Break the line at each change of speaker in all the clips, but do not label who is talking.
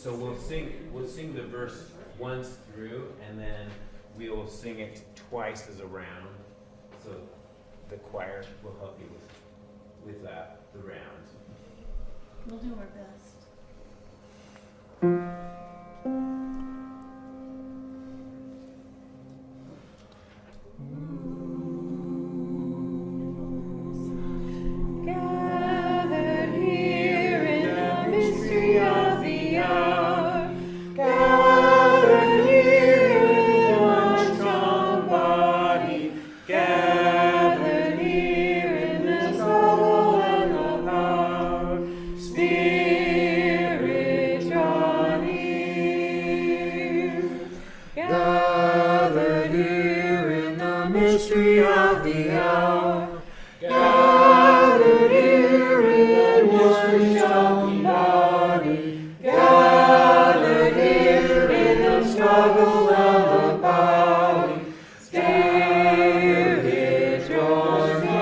So we'll sing the verse once through, and then we will sing it twice as a round. So the choir will help you with the round.
We'll do our best. Gathered here in the mystery of the hour, gathered here in one strong body, gathered here in the soul and the power, Spirit draw near. Gathered here in the mystery of the hour, gathered here in one strong body, gathered here in the struggle and the power, Spirit draws near.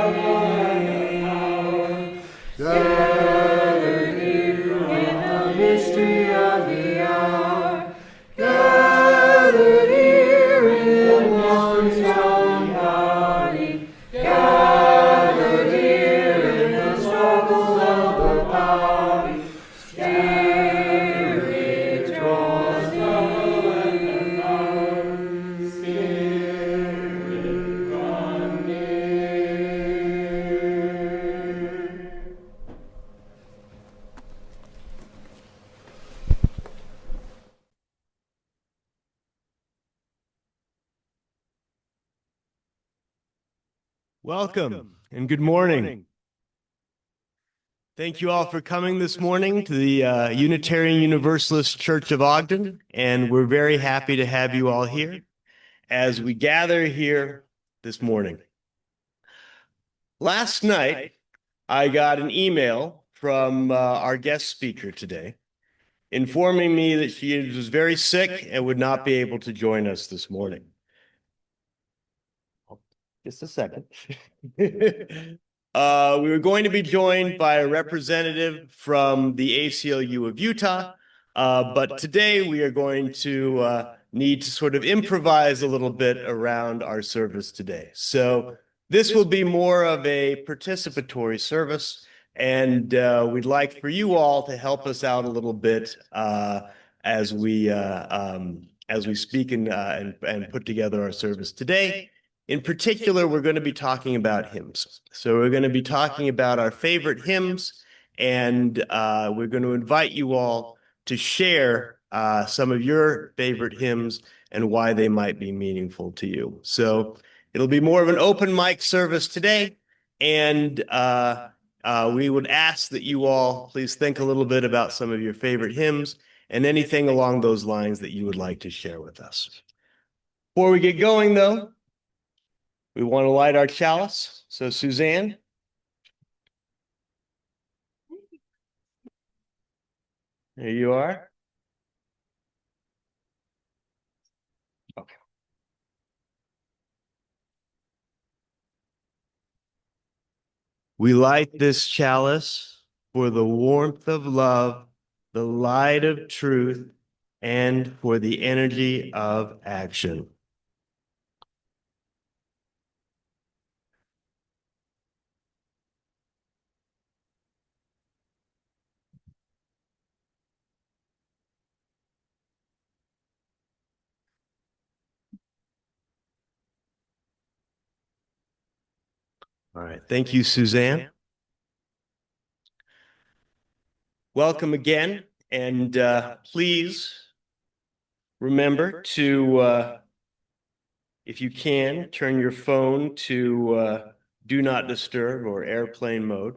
Gathered here in the mystery of the hour, gathered here in one strong body, gathered here in the struggle of the body, Spirit draws near, Spirit draw near.
Welcome and good morning. Thank you all for coming this morning to the Unitarian Universalist Church of Ogden, and we're very happy to have you all here as we gather here this morning. Last night, I got an email from our guest speaker today informing me that she was very sick and would not be able to join us this morning. Just a second. We were going to be joined by a representative from the ACLU of Utah, but today we are going to need to sort of improvise a little bit around our service today. So this will be more of a participatory service, and we'd like for you all to help us out a little bit as we speak and put together our service today. In particular, we're going to be talking about hymns. So we're going to be talking about our favorite hymns, and we're going to invite you all to share some of your favorite hymns and why they might be meaningful to you. So it'll be more of an open mic service today, and we would ask that you all please think a little bit about some of your favorite hymns and anything along those lines that you would like to share with us. Before we get going, though, we want to light our chalice. So, Suzanne. There you are. Okay. We light this chalice for the warmth of love, the light of truth, and for the energy of action. All right. Thank you, Suzanne. Welcome again. And please remember to, if you can, turn your phone to do not disturb or airplane mode.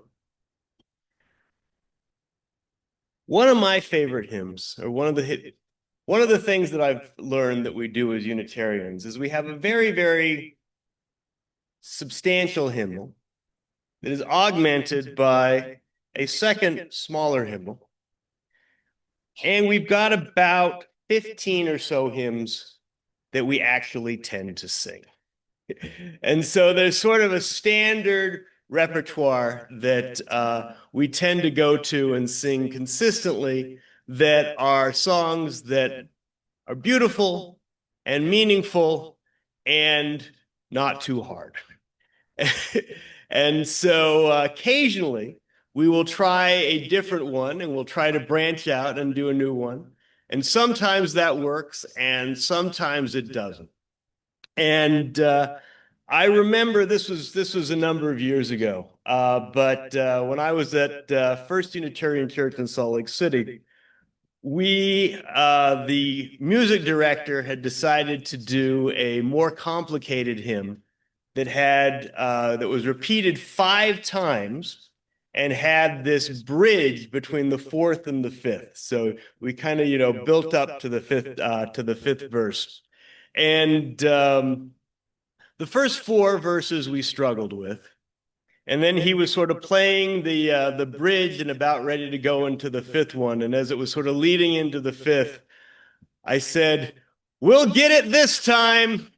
One of my favorite hymns, or one of the things that I've learned that we do as Unitarians is we have a very, very substantial hymnal that is augmented by a second smaller hymnal. And we've got about 15 or so hymns that we actually tend to sing. And so there's sort of a standard repertoire that we tend to go to and sing consistently that are songs that are beautiful and meaningful and not too hard. And so occasionally we will try a different one and we'll try to branch out and do a new one. And sometimes that works and sometimes it doesn't. And I remember this was a number of years ago, but when I was at First Unitarian Church in Salt Lake City, the music director had decided to do a more complicated hymn that was repeated 5 times and had this bridge between the 4th and the 5th. So we kind of, built up to the 5th verse. And the first 4 verses we struggled with. And then he was sort of playing the bridge and about ready to go into the 5th one. And as it was sort of leading into the 5th, I said, "We'll get it this time."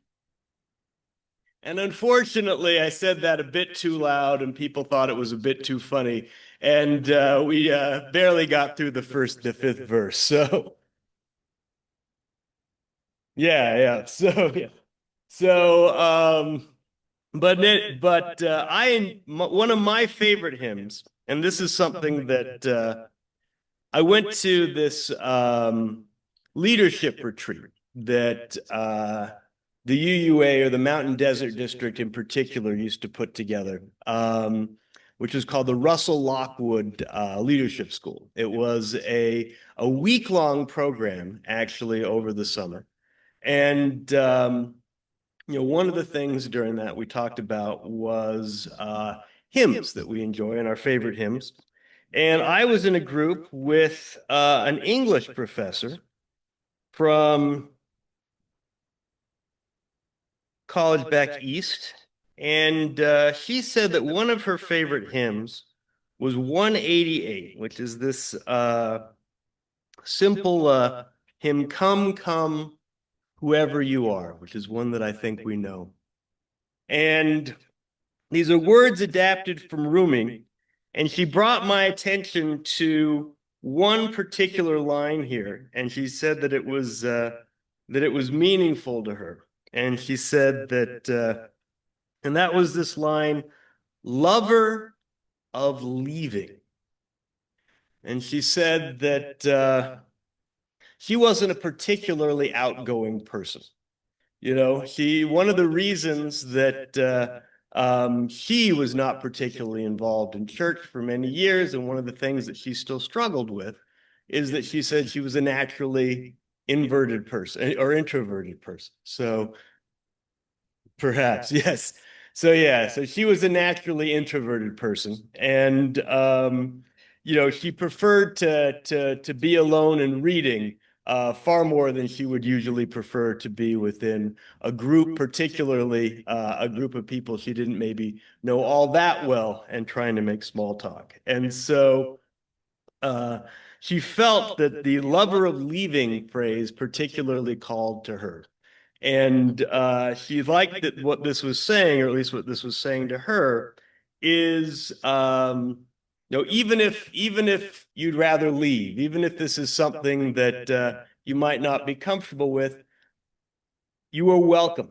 And unfortunately, I said that a bit too loud and people thought it was a bit too funny. And we barely got through the 5th verse. So, yeah. So, one of my favorite hymns, and this is something that I went to this leadership retreat that the UUA, or the Mountain Desert District in particular, used to put together, which is called the Russell Lockwood Leadership School. It was a week-long program, actually, over the summer. And one of the things during that we talked about was hymns that we enjoy and our favorite hymns. And I was in a group with an English professor from College back east, and she said that one of her favorite hymns was 188, which is this simple hymn, "Come, Come, Whoever You Are," which is one that I think we know. And these are words adapted from Rumi, and she brought my attention to one particular line here, and she said that it was meaningful to her. And she said that, and that was this line, "Lover of leaving." And she said that she wasn't a particularly outgoing person. One of the reasons that she was not particularly involved in church for many years, and one of the things that she still struggled with, is that she said she was a naturally inverted person or introverted person. So perhaps, yes. So she was a naturally introverted person, and she preferred to be alone and reading far more than she would usually prefer to be within a group, particularly a group of people she didn't maybe know all that well, and trying to make small talk. And so she felt that the "lover of leaving" phrase particularly called to her. And she liked that what this was saying, or at least what this was saying to her, is even if you'd rather leave, even if this is something that you might not be comfortable with, you are welcome.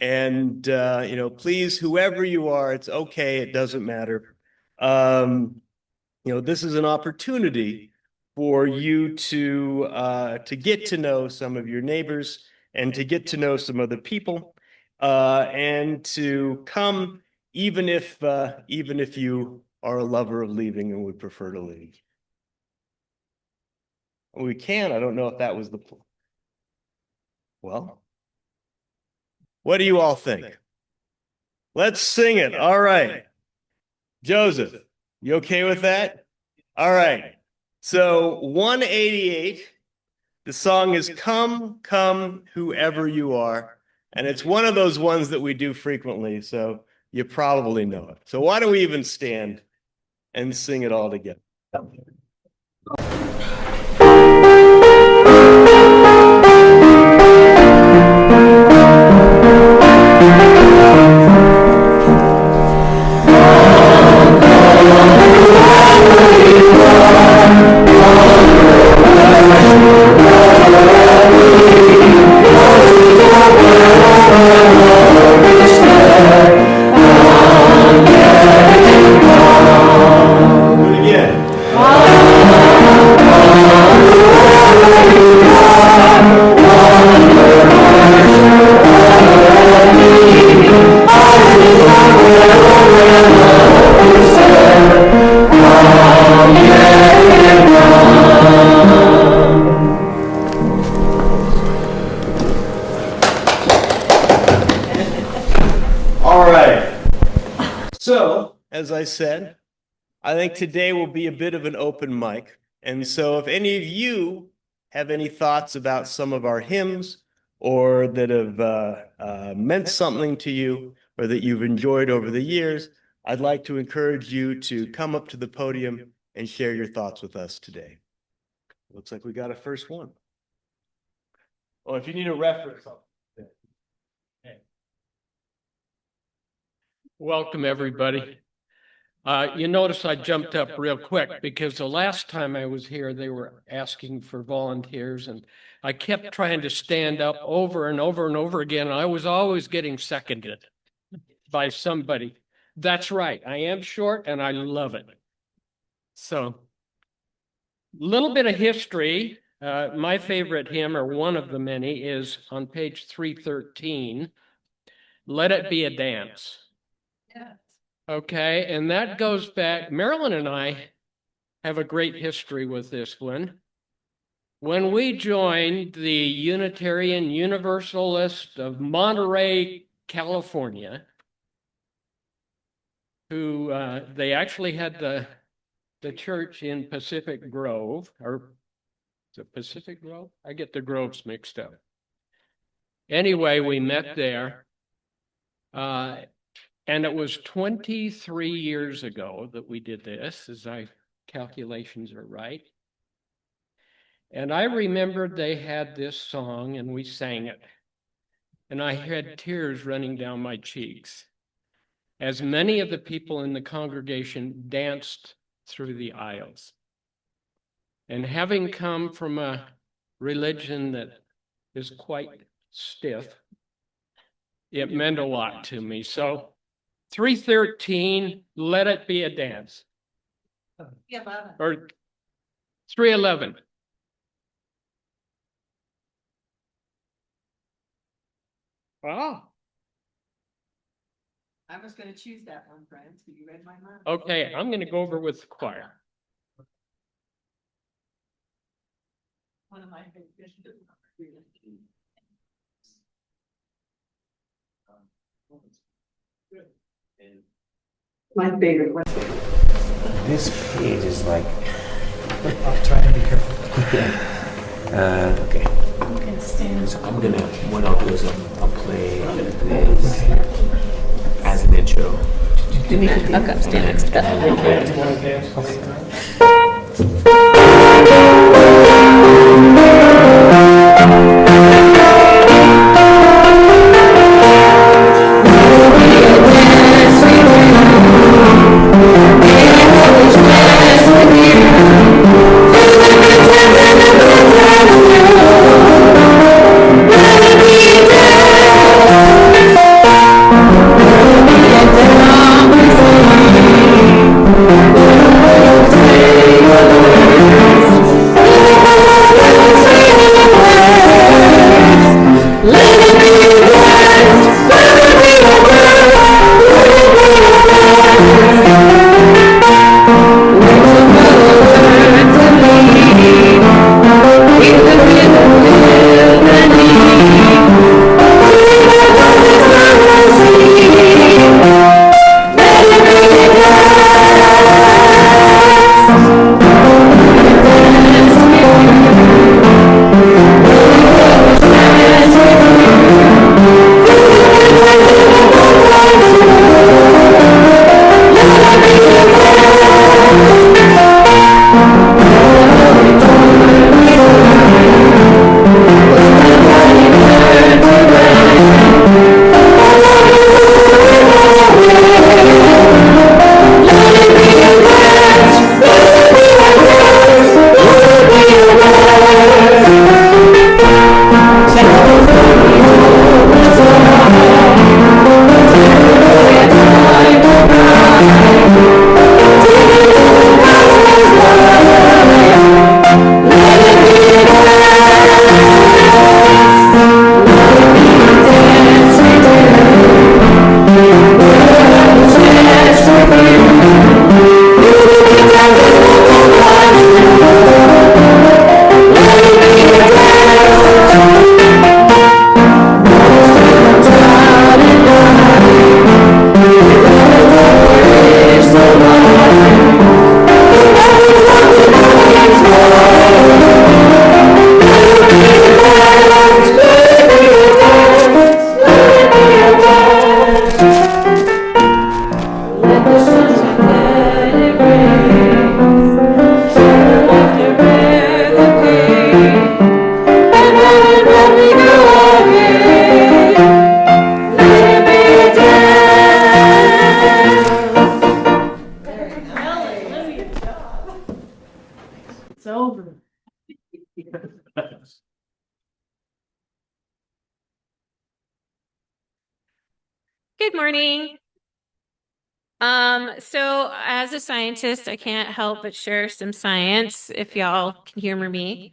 And please, whoever you are, it's okay. It doesn't matter. This is an opportunity for you to get to know some of your neighbors and to get to know some other people, and to come even if you are a lover of leaving and would prefer to leave. We can. I don't know if that was the plan. Well, what do you all think? Let's sing it. All right. Joseph, you okay with that? All right. So 188, the song is "Come, Come, Whoever You Are." And it's one of those ones that we do frequently, so you probably know it. So why don't we even stand and sing it all together? As I said, I think today will be a bit of an open mic. And so if any of you have any thoughts about some of our hymns or that have meant something to you or that you've enjoyed over the years, I'd like to encourage you to come up to the podium and share your thoughts with us today. Looks like we got a first one. Oh, if you need a reference.
Welcome, everybody. You notice I jumped up real quick because the last time I was here, they were asking for volunteers, and I kept trying to stand up over and over and over again. And I was always getting seconded by somebody. That's right. I am short and I love it. So, little bit of history. My favorite hymn, or one of the many, is on page 313. Let It Be a Dance. Okay, and that goes back, Marilyn and I have a great history with this one. When we joined the Unitarian Universalist of Monterey, California, who they actually had the church in Pacific Grove, or is it Pacific Grove? I get the groves mixed up. Anyway, we met there. And it was 23 years ago that we did this, as my calculations are right. And I remembered they had this song and we sang it. And I had tears running down my cheeks as many of the people in the congregation danced through the aisles. And having come from a religion that is quite stiff, it meant a lot to me. So 313, Let It Be a Dance.
311.
Or 311. Oh,
I was going to choose that one, friend, so you read my mind.
okay. I'm going to go over with the choir.
One of my favorite. My favorite one.
This page is like.
I'll try to be careful.
Okay.
I'm going to stand.
So I'm gonna. What I'll do is I'll play this as an intro.
I'll come stand next to that.
Do you want to dance?
Let
Good morning. So as a scientist, I can't help but share some science if y'all can humor me.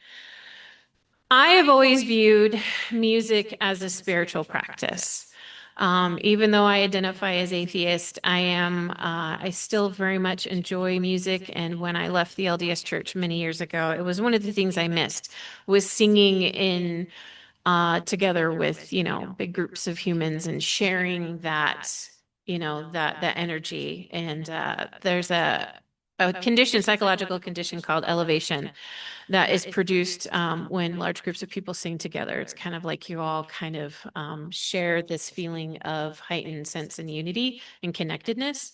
I have always viewed music as a spiritual practice. Even though I identify as atheist, I still very much enjoy music. And when I left the LDS church many years ago, it was one of the things I missed was singing in together with, big groups of humans and sharing that, that energy. And there's a condition, psychological condition called elevation that is produced when large groups of people sing together. It's kind of like you all kind of share this feeling of heightened sense and unity and connectedness.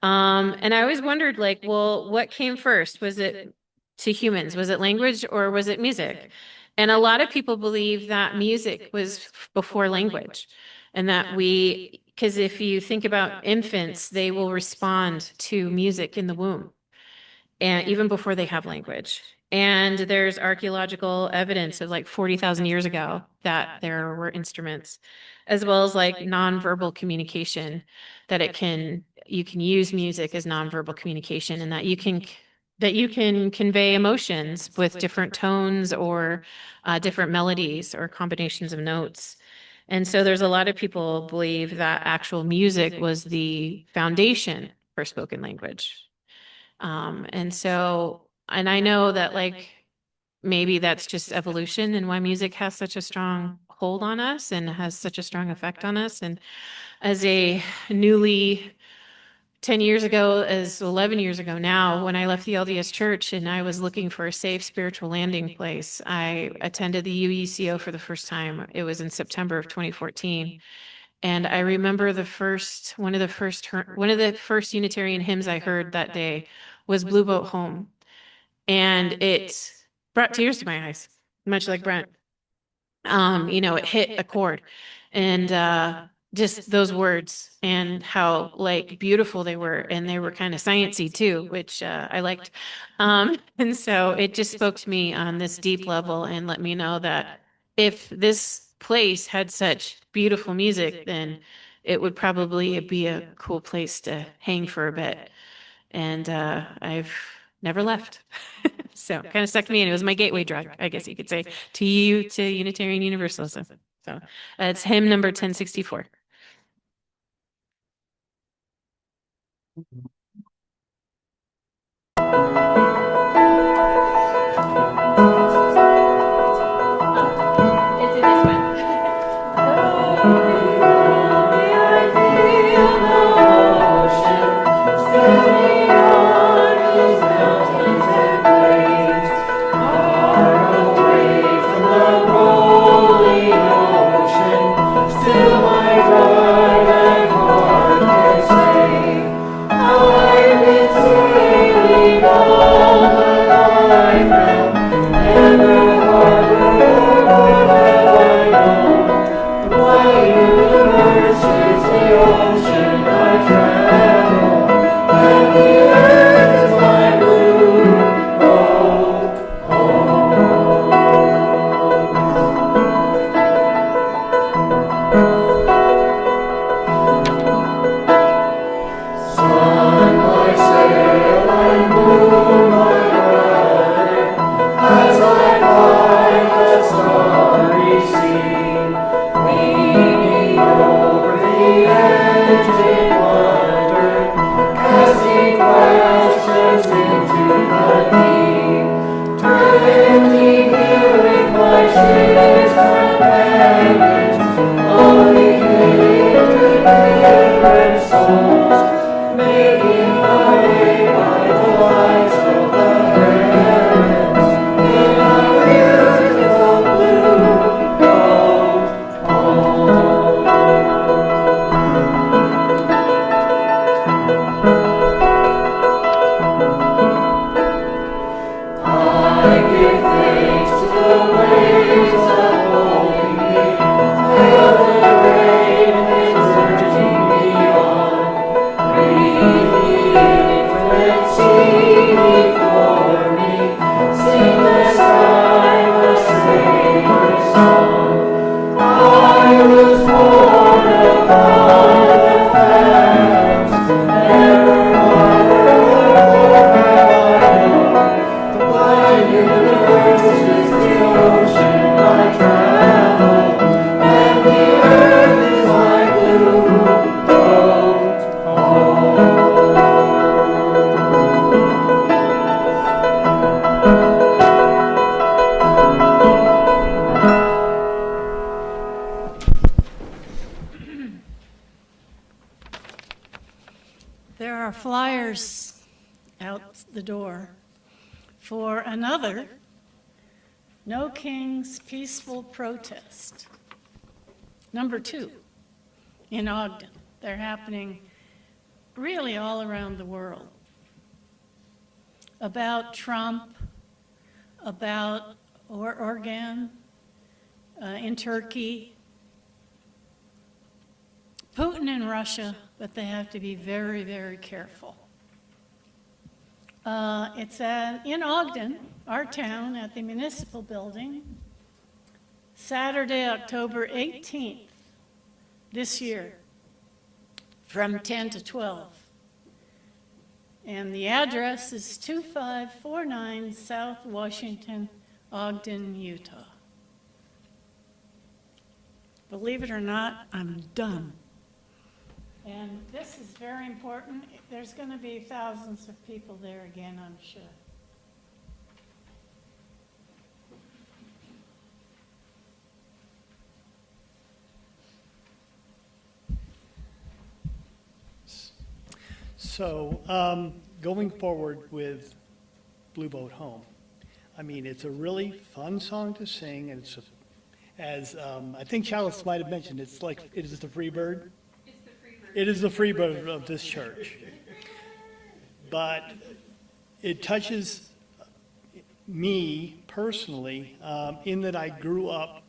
And I always wondered, like, well, what came first? Was it to humans? Was it language or was it music? And a lot of people believe that music was before language, and that because if you think about infants, they will respond to music in the womb, and even before they have language. And there's archaeological evidence of like 40,000 years ago that there were instruments, as well as like nonverbal communication, that you can use music as nonverbal communication, and that you can convey emotions with different tones or different melodies or combinations of notes. And so there's a lot of people believe that actual music was the foundation for spoken language. And I know that like maybe that's just evolution and why music has such a strong hold on us and has such a strong effect on us. And as a newly 10 years ago, as 11 years ago now, when I left the LDS church and I was looking for a safe spiritual landing place, I attended the UUCO for the first time. It was in September of 2014. And I remember one of the first Unitarian hymns I heard that day was Blue Boat Home. And it brought tears to my eyes, much like Brent. It hit a chord, and just those words and how like beautiful they were, and they were kind of sciencey too, which I liked. And so it just spoke to me on this deep level and let me know that if this place had such beautiful music, then it would probably be a cool place to hang for a bit. And I've never left. So kind of stuck to me, and it was my gateway drug, I guess you could say, to Unitarian Universalism. So it's hymn number 1064. It's in this one.
I flyers out the door for another No Kings Peaceful Protest. Number 2 in Ogden. They're happening really all around the world. About Trump, about Oregon, in Turkey, Putin in Russia, but they have to be very, very careful. It's in Ogden, our town, at the municipal building, Saturday, October 18th, this year, from 10 to 12. And the address is 2549 South Washington, Ogden, Utah. Believe it or not, I'm done. And this is very important. There's going to be thousands of people there again, I'm sure.
So, going forward with Blue Boat Home, I mean, it's a really fun song to sing, and it's, as I think Chalice might have mentioned, it's like, it is the free bird. It is the free bird of this church. But it touches me personally in that I grew up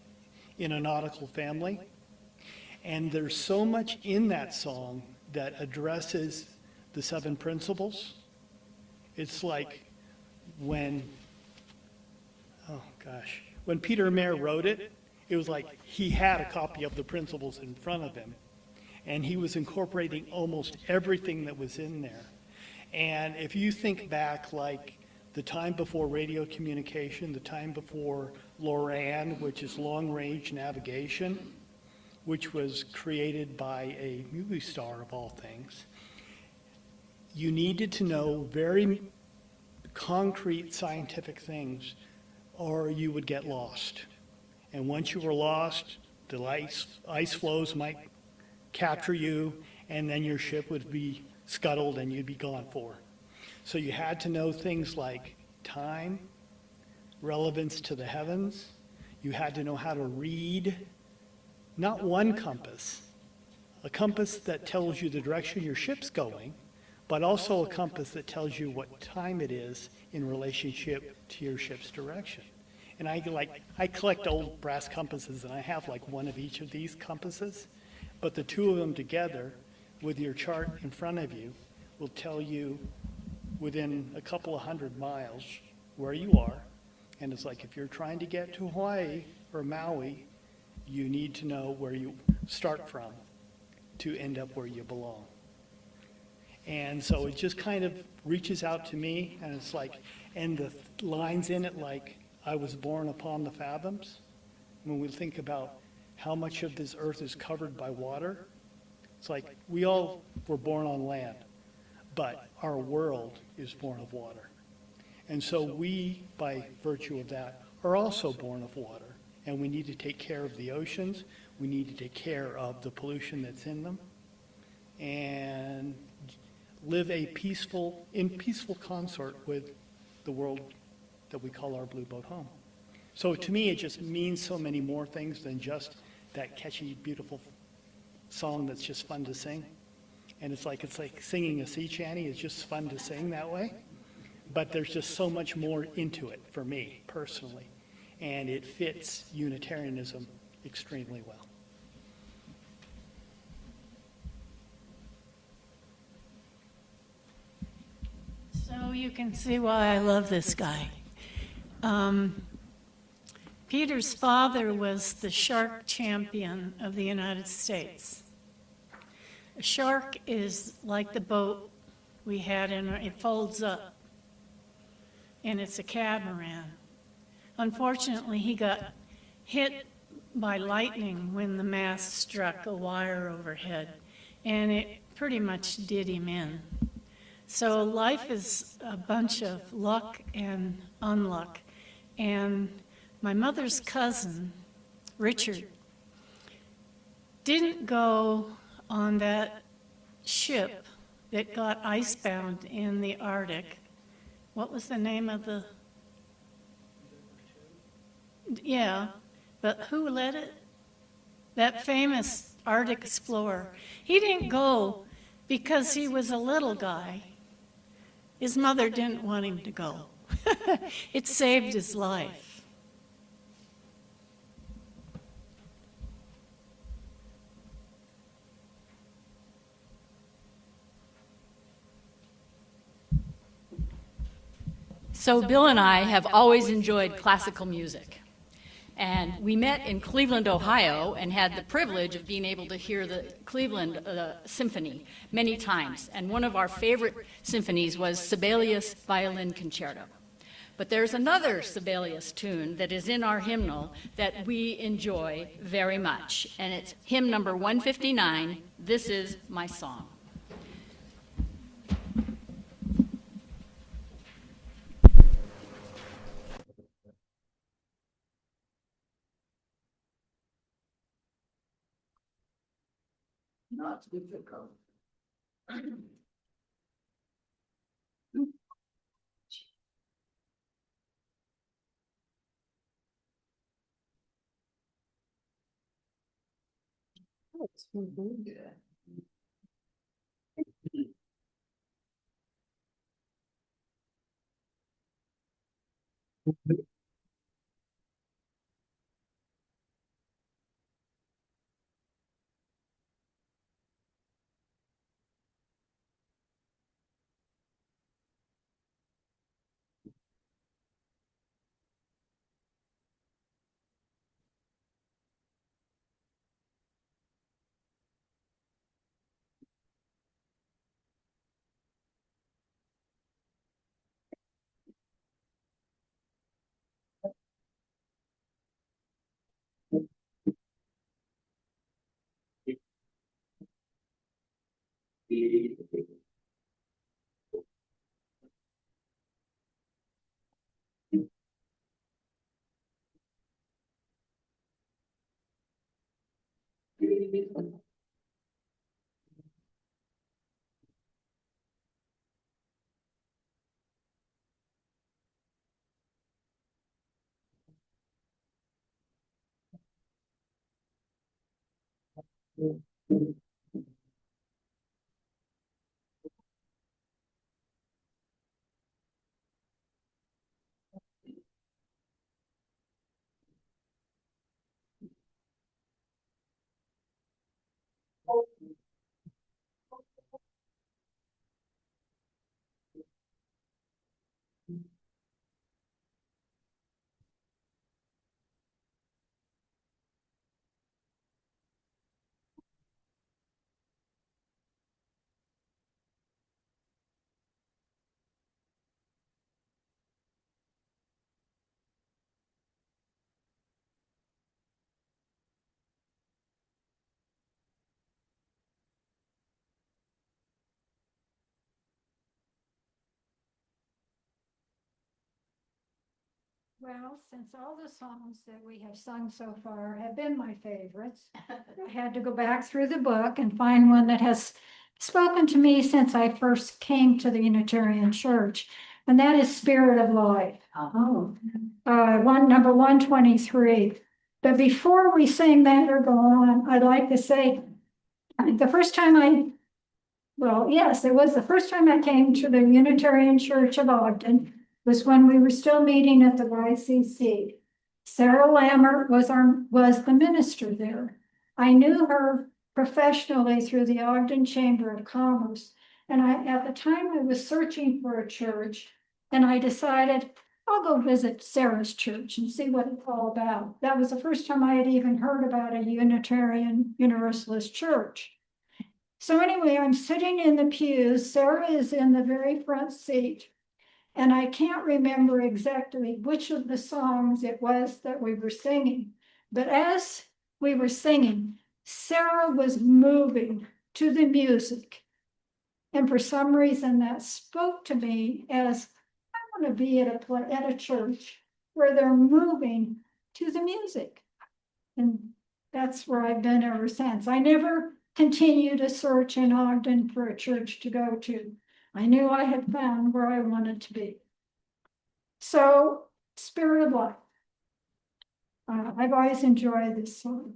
in a nautical family, and there's so much in that song that addresses the 7 principles. It's like when Peter Mayer wrote it, it was like he had a copy of the principles in front of him, and he was incorporating almost everything that was in there. And if you think back, like the time before radio communication, the time before LORAN, which is long-range navigation, which was created by a movie star of all things, you needed to know very concrete scientific things, or you would get lost. And once you were lost, the ice flows might capture you, and then your ship would be scuttled and you'd be gone for. So you had to know things like time, relevance to the heavens. You had to know how to read not one compass, a compass that tells you the direction your ship's going, but also a compass that tells you what time it is in relationship to your ship's direction. And I collect old brass compasses, and I have like one of each of these compasses, but the two of them together with your chart in front of you will tell you within a couple of 100 miles where you are. And it's like if you're trying to get to Hawaii or Maui, you need to know where you start from to end up where you belong. And so it just kind of reaches out to me, and it's like, and the lines in it like, I was born upon the fathoms. When we think about how much of this earth is covered by water, it's like we all were born on land, but our world is born of water. And so we, by virtue of that, are also born of water. And we need to take care of the oceans. We need to take care of the pollution that's in them. And live in peaceful consort with the world that we call our Blue Boat home. So to me, it just means so many more things than just that catchy, beautiful song that's just fun to sing. And it's like singing a sea shanty is just fun to sing that way. But there's just so much more into it for me personally. And it fits Unitarianism extremely well.
So you can see why I love this guy. Peter's father was the shark champion of the United States. A shark is like the boat we had it folds up, and it's a catamaran. Unfortunately, he got hit by lightning when the mast struck a wire overhead, and it pretty much did him in. So life is a bunch of luck and unluck. And my mother's cousin, Richard, didn't go on that ship that got icebound in the Arctic. What was the name of the? Yeah, but who led it? That famous Arctic explorer. He didn't go because he was a little guy. His mother didn't want him to go. It saved his life.
So Bill and I have always enjoyed classical music. And we met in Cleveland, Ohio, and had the privilege of being able to hear the Cleveland Symphony many times. And one of our favorite symphonies was Sibelius Violin Concerto. But there's another Sibelius tune that is in our hymnal that we enjoy very much. And it's hymn number 159, This Is My Song. Not difficult.
Well, since all the songs that we have sung so far have been my favorites, I had to go back through the book and find one that has spoken to me since I first came to the Unitarian Church, and that is Spirit of Life. Number 123. But before we sing that or go on, I'd like to say the first time it was the first time I came to the Unitarian Church of Ogden was when we were still meeting at the YCC. Sarah Lammert was the minister there. I knew her professionally through the Ogden Chamber of Commerce. And at the time I was searching for a church, and I decided I'll go visit Sarah's church and see what it's all about. That was the first time I had even heard about a Unitarian Universalist church. So anyway, I'm sitting in the pews. Sarah is in the very front seat. And I can't remember exactly which of the songs it was that we were singing. But as we were singing, Sarah was moving to the music. And for some reason that spoke to me as I want to be at a church where they're moving to the music. And that's where I've been ever since. I never continue to search in Ogden for a church to go to. I knew I had found where I wanted to be. So, Spirit of Life. I've always enjoyed this song.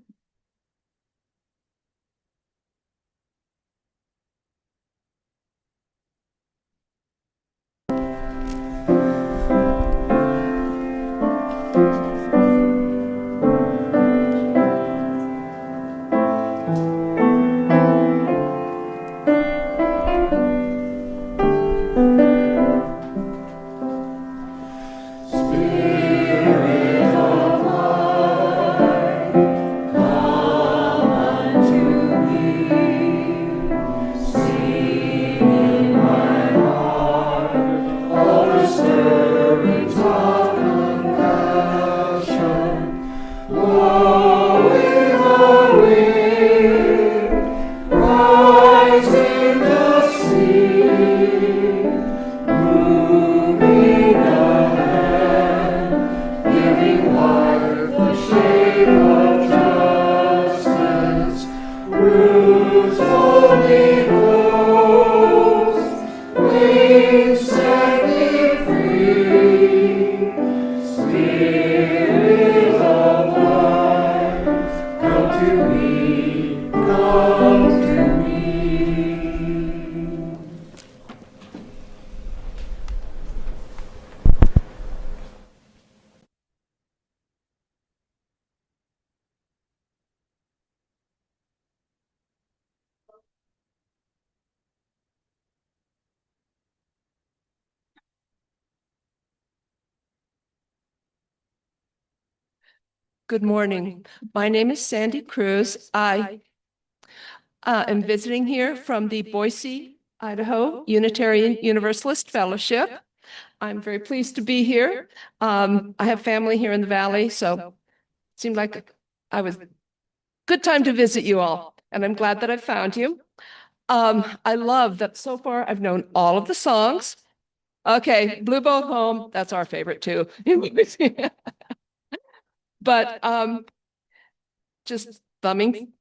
Good morning. My name is Sandy Cruz. I am visiting here from the Boise, Idaho Unitarian Universalist Fellowship. I'm very pleased to be here. I have family here in the Valley, so it seemed like I was good time to visit you all, and I'm glad that I found you. I love that so far I've known all of the songs. Okay, Blue Boat Home, that's our favorite too. But just thumbing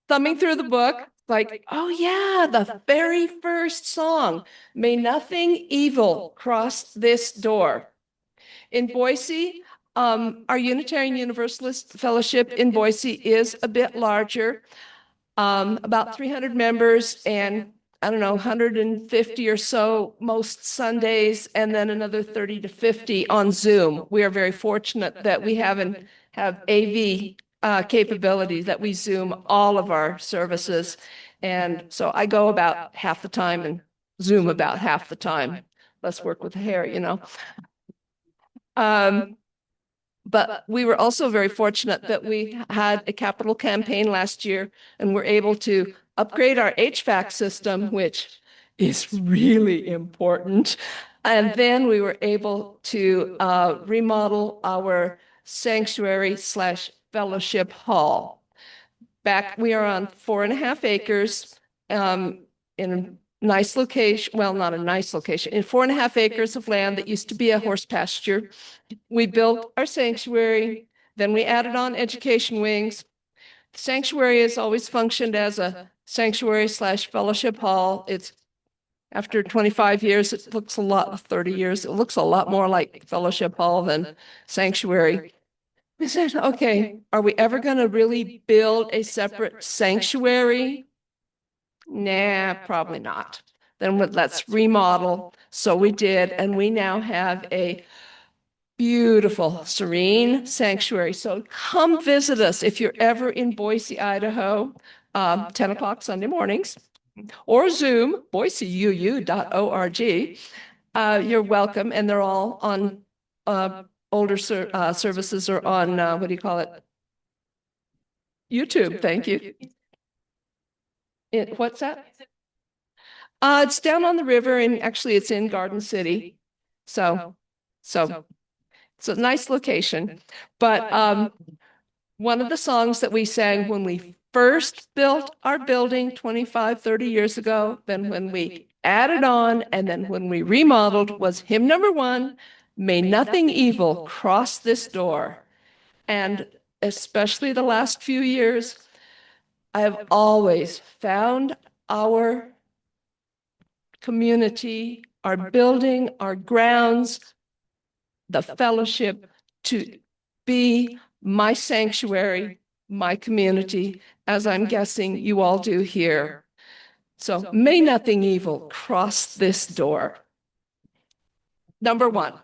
through the book, like, oh yeah, the very first song, May Nothing Evil Cross This Door. In Boise, our Unitarian Universalist Fellowship in Boise is a bit larger, about 300 members, and I don't know, 150 or so most Sundays, and then another 30 to 50 on Zoom. We are very fortunate that we have AV capabilities, that we Zoom all of our services. And so I go about half the time and Zoom about half the time. Let's work with the hair, you know. But we were also very fortunate that we had a capital campaign last year and were able to upgrade our HVAC system, which is really important. And then we were able to remodel our sanctuary/fellowship hall. We are on 4.5 acres in a nice location. Well, not a nice location, in 4.5 acres of land that used to be a horse pasture. We built our sanctuary, then we added on education wings. The sanctuary has always functioned as a sanctuary/fellowship hall. It's after 25 years, it looks 30 years, it looks a lot more like fellowship hall than sanctuary. We said, okay, are we ever going to really build a separate sanctuary? Nah, probably not. Then let's remodel. So we did, and we now have a beautiful, serene sanctuary. So come visit us if you're ever in Boise, Idaho, 10 o'clock Sunday mornings, or Zoom, boiseuu.org. You're welcome, and they're all on older services are on, what do you call it? YouTube, thank you. What's that? It's down on the river, and actually it's in Garden City. So it's a nice location. But one of the songs that we sang when we first built our building 25, 30 years ago, then when we added on, and then when we remodeled, was hymn number 1, May Nothing Evil Cross This Door. And especially the last few years, I have always found our community, our building, our grounds, the fellowship to be my sanctuary, my community, as I'm guessing you all do here. So may nothing evil cross this door. Number one.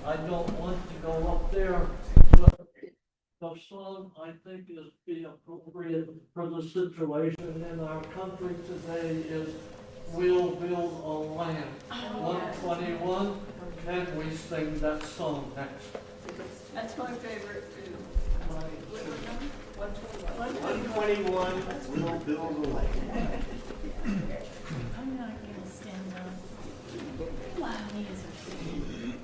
I don't want to go up there, but the song I think is be appropriate for the situation in our country today is We'll Build a Land, 121, and we sing that song next.
That's my favorite too.
121, we'll build a land.
I'm not gonna stand up. My knees are shaking.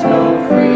Go free.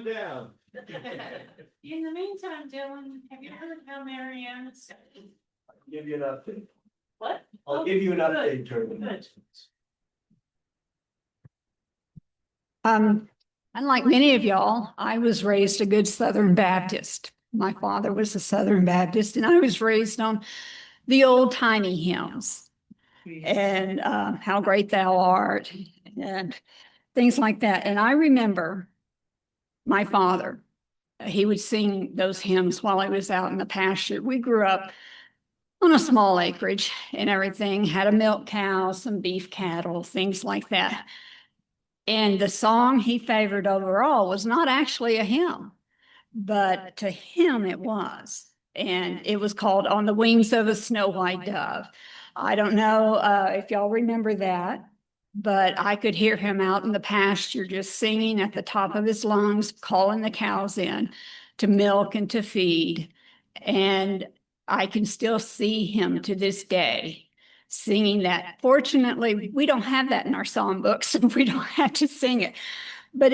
down.
In the meantime, Dylan, have you heard how Marianne is?
I'll give you an update.
What?
I'll give you an update, Turtle.
Good.
Unlike many of y'all, I was raised a good Southern Baptist. My father was a Southern Baptist, and I was raised on the old timey hymns and how great thou art and things like that. And I remember my father, he would sing those hymns while I was out in the pasture. We grew up on a small acreage and everything, had a milk cow, some beef cattle, things like that. And the song he favored overall was not actually a hymn, but to him it was. And it was called On the Wings of a Snow White Dove. I don't know if y'all remember that, but I could hear him out in the pasture just singing at the top of his lungs, calling the cows in to milk and to feed. And I can still see him to this day singing that. Fortunately, we don't have that in our songbooks, so we don't have to sing it. But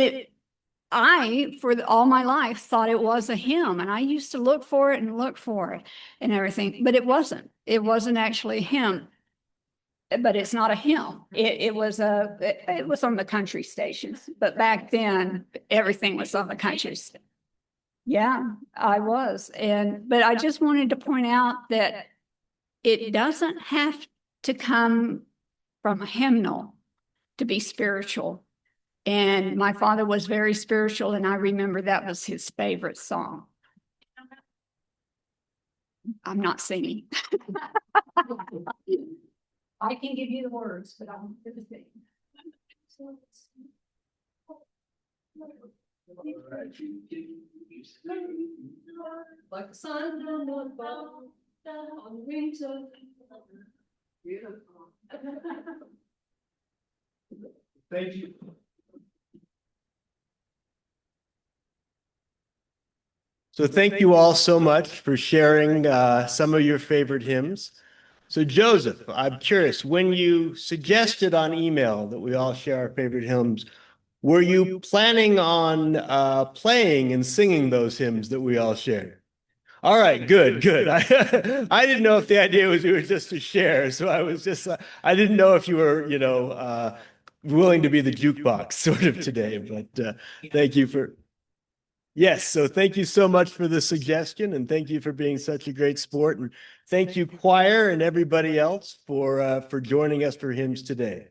all my life, thought it was a hymn, and I used to look for it and everything, but it wasn't. It wasn't actually a hymn. But it's not a hymn. It was on the country stations, but back then everything was on the country. Yeah, I was. But I just wanted to point out that it doesn't have to come from a hymnal to be spiritual. And my father was very spiritual, and I remember that was his favorite song. I'm not singing. I can give you the words, but I won't give the thing. Like the sun on the wings of
Thank you. So thank you all so much for sharing some of your favorite hymns. So Joseph, I'm curious, when you suggested on email that we all share our favorite hymns, were you planning on playing and singing those hymns that we all share? All right, good. I didn't know if the idea was we were just to share, so I was just, I didn't know if you were, willing to be the jukebox sort of today, but thank you for, yes, so thank you so much for the suggestion, and thank you for being such a great sport, and thank you choir and everybody else for joining us for hymns today.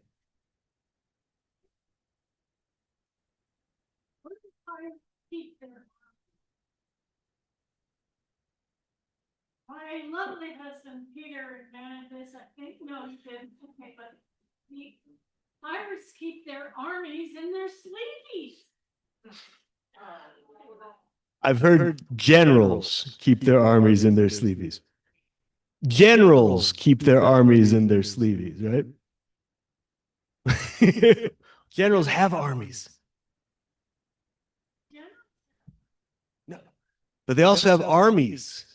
My lovely husband, Peter, invented this, I think, no, he didn't, okay, but the pirates keep their armies in their sleeveys.
I've heard generals keep their armies in their sleeveys. Generals keep their armies in their sleeveys, right? Generals have armies. No, but they also have armies.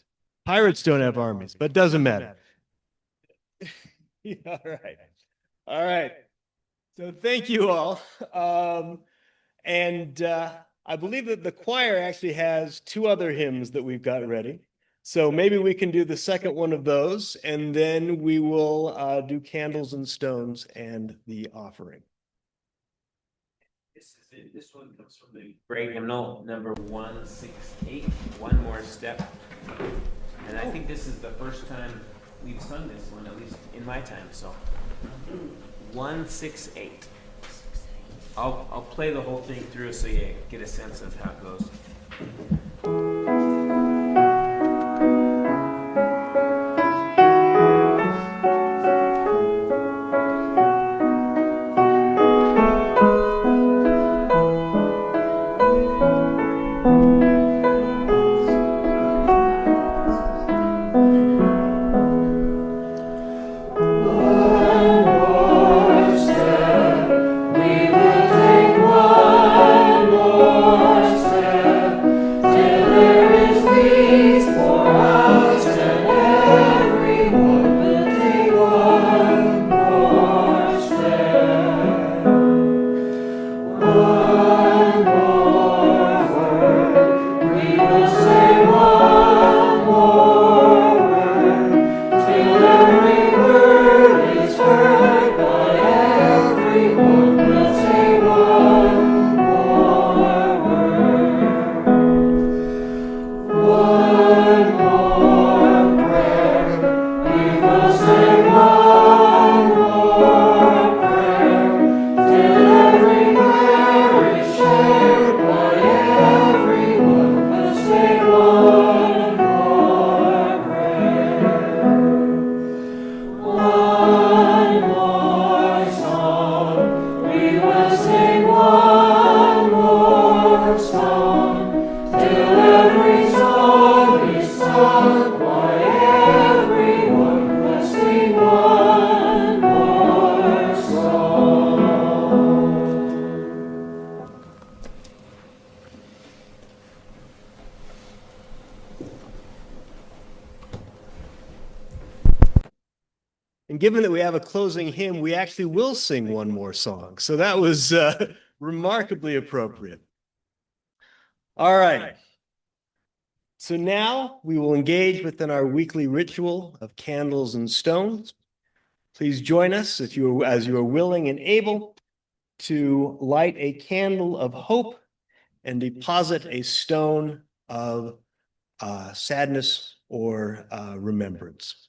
Pirates don't have armies, but it doesn't matter. All right. So thank you all. I believe that the choir actually has two other hymns that we've got ready. So maybe we can do the second one of those, and then we will do Candles and Stones and the offering.
This is it. This one comes from the great hymnal number 168. One more step. And I think this is the first time we've sung this one, at least in my time. So 168. I'll play the whole thing through so you get a sense of how it goes.
We will take one more step.
And given that we have a closing hymn, we actually will sing one more song. So that was remarkably appropriate. All right. So now we will engage within our weekly ritual of candles and stones. Please join us as you are willing and able to light a candle of hope and deposit a stone of sadness or remembrance.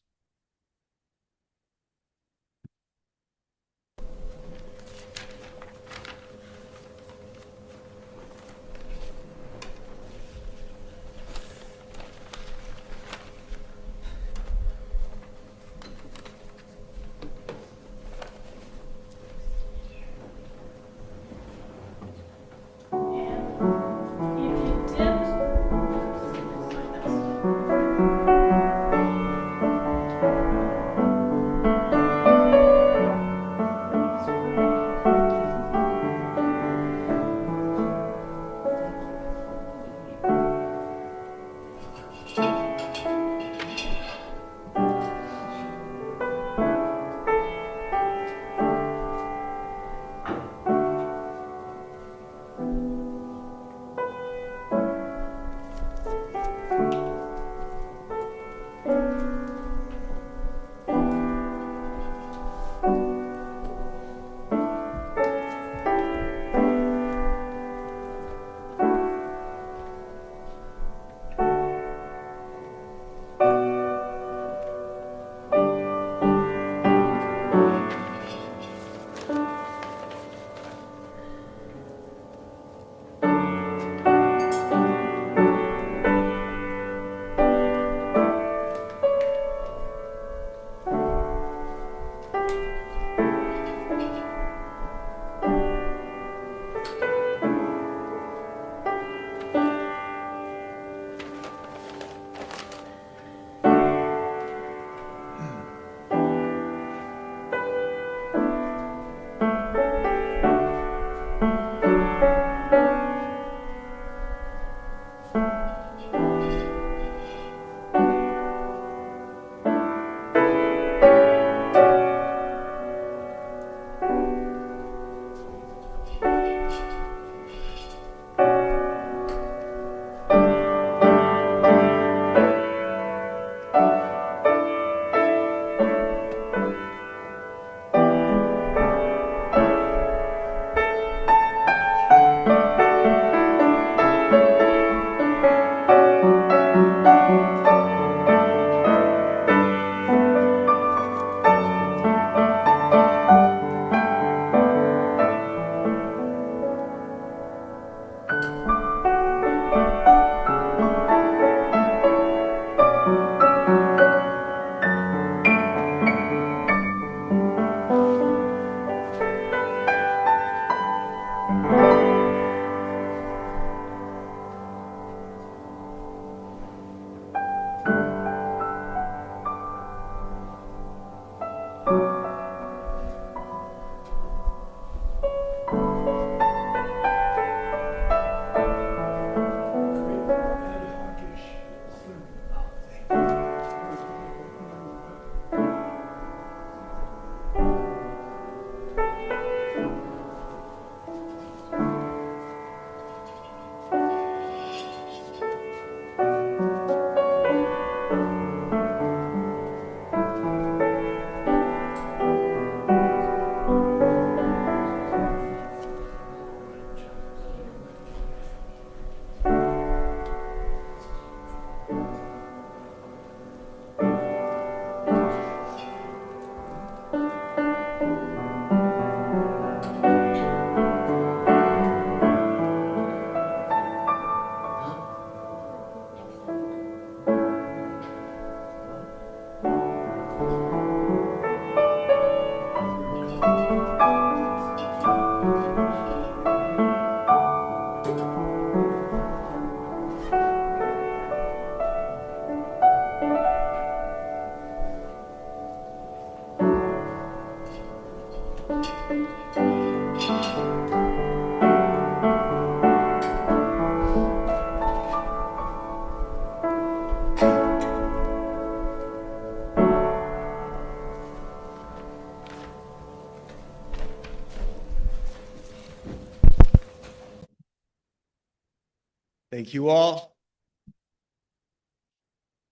Thank you all.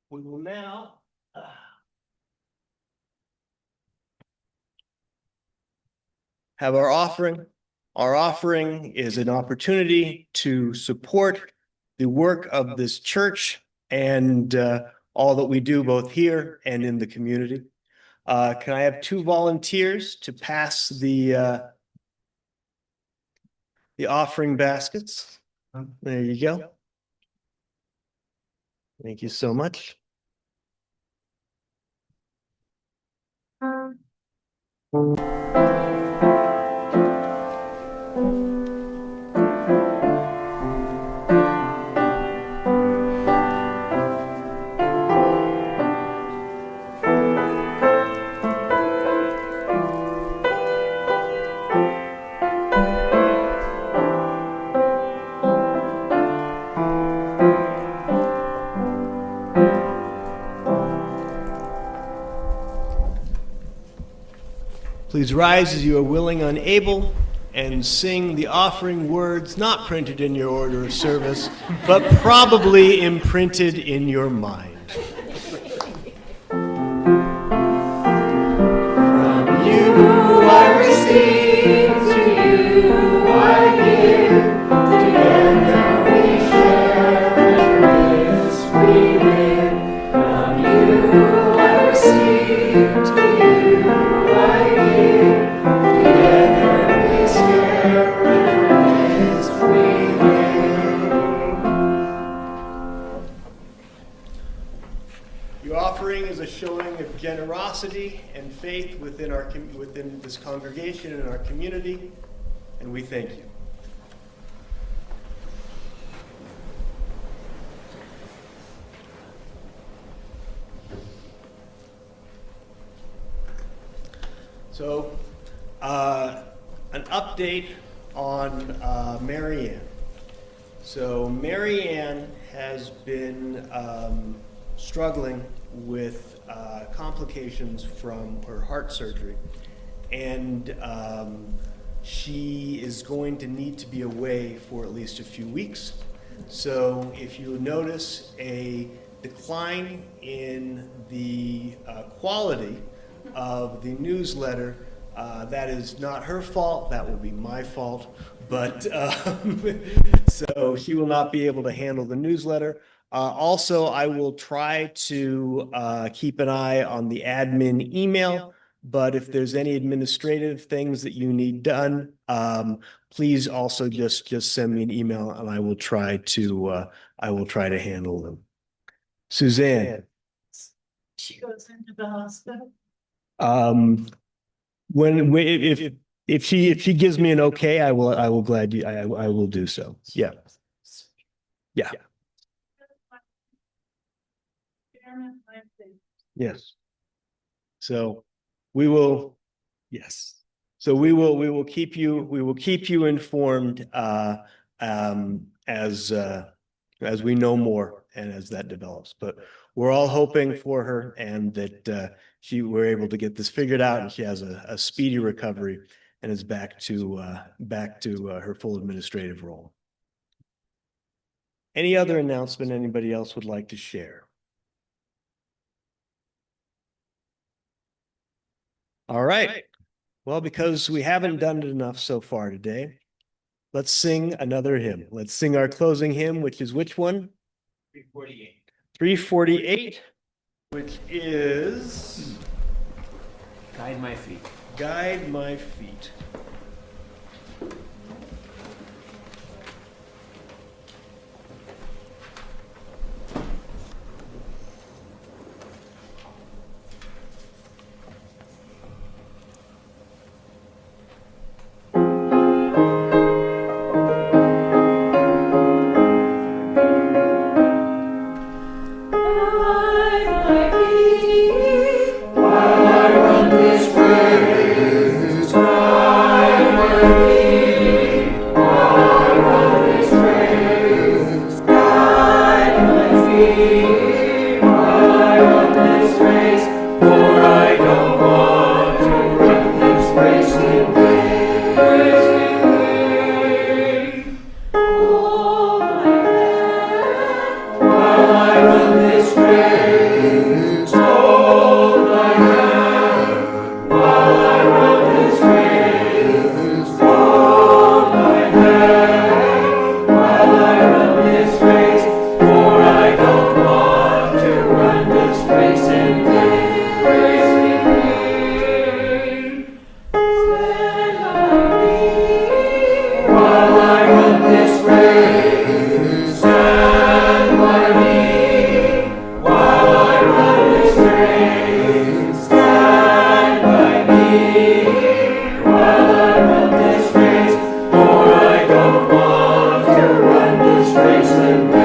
We will now have our offering. Our offering is an opportunity to support the work of this church and all that we do both here and in the community. Can I have 2 volunteers to pass the offering baskets? There you go. Thank you so much. Please rise as you are willing and able, and sing the offering words not printed in your order of service, but probably imprinted in your mind. From you I receive, to you I give, together we share the grace we live. From you I receive, to you I give, together we share the grace we live. Your offering is a showing of generosity and faith within this congregation and our community, and we thank you. So, an update on Marianne. So Marianne has been struggling with complications from her heart surgery, and she is going to need to be away for at least a few weeks. So if you notice a decline in the quality of the newsletter, that is not her fault, that will be my fault, but so she will not be able to handle the newsletter. Also, I will try to keep an eye on the admin email, but if there's any administrative things that you need done, please also just send me an email and I will try to handle them. Suzanne.
She goes into the hospital.
If she gives me an okay, I will do so. Yeah. Yeah. Yes. So we will, yes. So we will keep you informed as we know more and as that develops. But we're all hoping for her and that we're able to get this figured out and she has a speedy recovery and is back to her full administrative role. Any other announcement anybody else would like to share? All right. Well, because we haven't done it enough so far today, let's sing another hymn. Let's sing our closing hymn, which is which one? 348. 348, which is
Guide My Feet.
Guide My Feet.
While I run this race, guide my feet.
disgrace in vain. While I run this race, stand by me. While I run this race, stand by me. While I run this race, for I don't want to run this race in vain.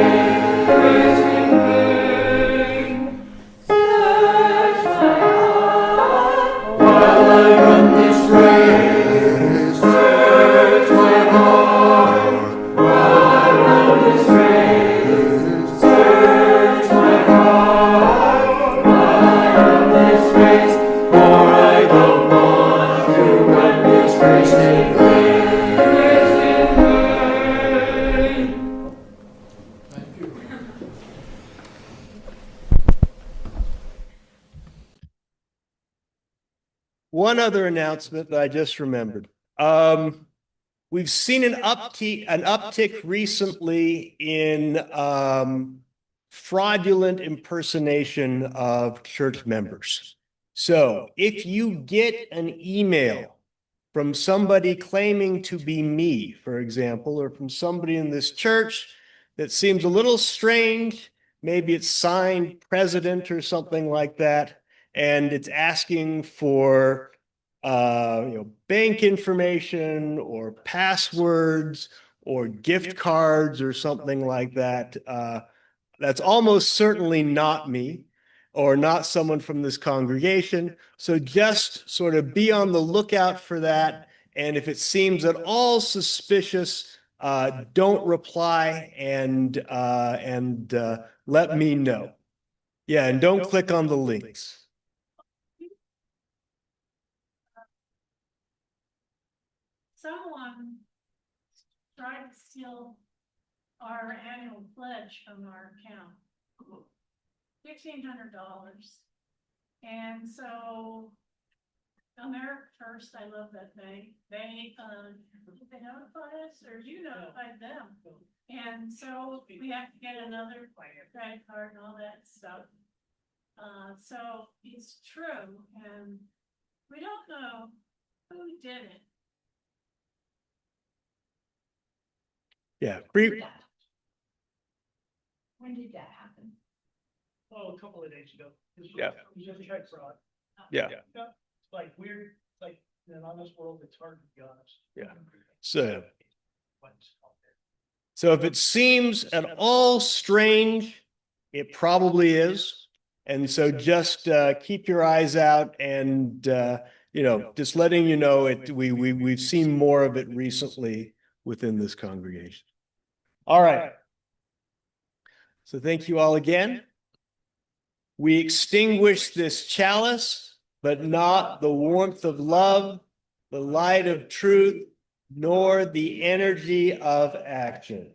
Search my heart. While I run this race, search my heart. While I run this race, search my heart. While I run this race, for I don't want to run this race in vain. Thank you.
One other announcement that I just remembered. We've seen an uptick recently in fraudulent impersonation of church members. So if you get an email from somebody claiming to be me, for example, or from somebody in this church that seems a little strange, maybe it's signed president or something like that, and it's asking for bank information or passwords or gift cards or something like that. That's almost certainly not me or not someone from this congregation. So just sort of be on the lookout for that. And if it seems at all suspicious, don't reply and let me know. Yeah, and don't click on the links.
Someone tried to steal our annual pledge from our account, $1,500. And so America First, I love that thing. They notified us, or you notified them. And so we have to get another credit card and all that stuff. So it's true, and we don't know who did it.
Yeah.
When did that happen?
Oh, a couple of days ago.
Yeah.
It was just check fraud.
Yeah.
It's like weird, like in an honest world, it's hard to be honest.
Yeah. So if it seems at all strange, it probably is. And so just keep your eyes out and, just letting you know we've seen more of it recently within this congregation. All right. So thank you all again. We extinguish this chalice, but not the warmth of love, the light of truth, nor the energy of action.